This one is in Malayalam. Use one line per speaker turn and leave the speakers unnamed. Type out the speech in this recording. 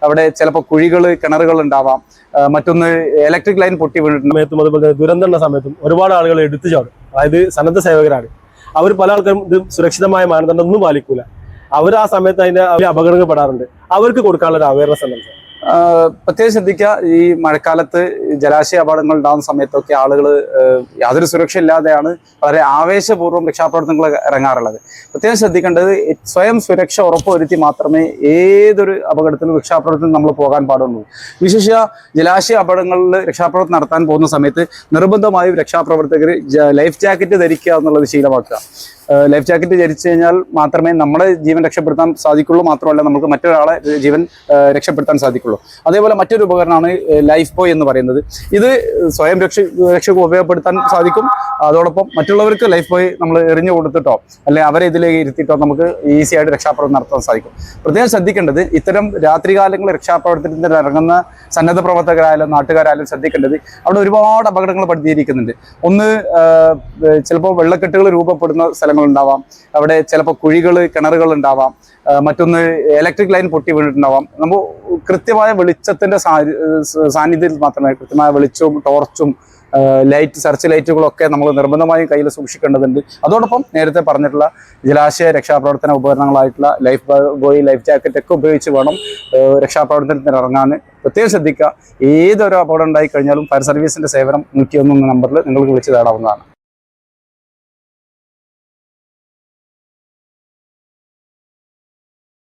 അവിടെ ചിലപ്പോൾ കുഴികൾ കിണറുകൾ ഉണ്ടാവാം, മറ്റൊന്ന് ഇലക്ട്രിക് ലൈൻ പൊട്ടി വീണിട്ടുണ്ട്.
സമയത്തും അതുപോലെ ദുരന്തങ്ങളുടെ സമയത്തും ഒരുപാട് ആളുകൾ എടുത്തു ചാടും. അതായത് സന്നദ്ധ സേവകരാണ് അവർ. പല ആൾക്കാരും ഇത് സുരക്ഷിതമായ മാനദണ്ഡം ഒന്നും പാലിക്കൂല. അവർ ആ സമയത്ത് അതിന്റെ അപകടങ്ങൾ പെടാറുണ്ട്. അവർക്ക് കൊടുക്കാനുള്ള ഒരു അവയർനെസ് ഉണ്ട്.
പ്രത്യേകം ശ്രദ്ധിക്കുക, ഈ മഴക്കാലത്ത് ജലാശയ അപകടങ്ങൾ ഉണ്ടാകുന്ന സമയത്തൊക്കെ ആളുകൾ യാതൊരു സുരക്ഷ ഇല്ലാതെയാണ് വളരെ ആവേശപൂർവ്വം രക്ഷാപ്രവർത്തനങ്ങൾ ഇറങ്ങാറുള്ളത്. പ്രത്യേകം ശ്രദ്ധിക്കേണ്ടത് സ്വയം സുരക്ഷ ഉറപ്പുവരുത്തി മാത്രമേ ഏതൊരു അപകടത്തിലും രക്ഷാപ്രവർത്തനം നമ്മൾ പോകാൻ പാടുള്ളൂ. വിശേഷിച്ച ജലാശയ അപകടങ്ങളിൽ രക്ഷാപ്രവർത്തനം നടത്താൻ പോകുന്ന സമയത്ത് നിർബന്ധമായും രക്ഷാപ്രവർത്തകർ ലൈഫ് ജാക്കറ്റ് ധരിക്കുക എന്നുള്ളത് ശീലമാക്കുക. ലൈഫ് ജാക്കറ്റ് ധരിച്ചു കഴിഞ്ഞാൽ മാത്രമേ നമ്മുടെ ജീവൻ രക്ഷപ്പെടുത്താൻ സാധിക്കുള്ളൂ. മാത്രമല്ല നമുക്ക് മറ്റൊരാളെ ജീവൻ രക്ഷപ്പെടുത്താൻ സാധിക്കുള്ളൂ. അതേപോലെ മറ്റൊരു ഉപകരണമാണ് ലൈഫ് ബോയ് എന്ന് പറയുന്നത്. ഇത് സ്വയം രക്ഷയ്ക്ക് ഉപയോഗപ്പെടുത്താൻ സാധിക്കും. അതോടൊപ്പം മറ്റുള്ളവർക്ക് ലൈഫ് ബോയ് നമ്മൾ എറിഞ്ഞു കൊടുത്തിട്ടോ അല്ലെങ്കിൽ അവരെ ഇതിലേക്ക് ഇരുത്തിയിട്ടോ നമുക്ക് ഈസി ആയിട്ട് രക്ഷാപ്രവർത്തനം നടത്താൻ സാധിക്കും. പ്രത്യേകം ശ്രദ്ധിക്കേണ്ടത്, ഇത്തരം രാത്രികാലങ്ങളിൽ രക്ഷാപ്രവർത്തനത്തിന് ഇറങ്ങുന്ന സന്നദ്ധ പ്രവർത്തകരായാലും നാട്ടുകാരായാലും ശ്രദ്ധിക്കേണ്ടത്, അവിടെ ഒരുപാട് അപകടങ്ങൾ പറ്റിയിരിക്കുന്നുണ്ട്. ഒന്ന്, ചിലപ്പോൾ വെള്ളക്കെട്ടുകൾ രൂപപ്പെടുന്ന സ്ഥലങ്ങളുണ്ടാവാം, അവിടെ ചിലപ്പോൾ കുഴികൾ കിണറുകൾ ഉണ്ടാവാം, മറ്റൊന്ന് ഇലക്ട്രിക് ലൈൻ പൊട്ടി വീണിട്ടുണ്ടാവാം. നമ്മൾ കൃത്യമായ വെളിച്ചത്തിന്റെ സാന്നിധ്യത്തിൽ മാത്രമേ, കൃത്യമായ വെളിച്ചവും ടോർച്ചും സെർച്ച് ലൈറ്റുകളൊക്കെ നമ്മൾ നിർബന്ധമായും കയ്യിൽ സൂക്ഷിക്കേണ്ടതുണ്ട്. അതോടൊപ്പം നേരത്തെ പറഞ്ഞിട്ടുള്ള ജലാശയ രക്ഷാപ്രവർത്തന ഉപകരണങ്ങളായിട്ടുള്ള ലൈഫ് ബോയ്, ലൈഫ് ജാക്കറ്റ് ഒക്കെ ഉപയോഗിച്ച് വേണം രക്ഷാപ്രവർത്തനത്തിന് ഇറങ്ങാൻ. പ്രത്യേകം ശ്രദ്ധിക്കുക, ഏതൊരു അപകടം ഉണ്ടായി കഴിഞ്ഞാലും ഫയർ സർവീസിന്റെ സേവനം 101 നമ്പറിൽ നിങ്ങൾക്ക് വിളിച്ച് തേടാവുന്നതാണ്.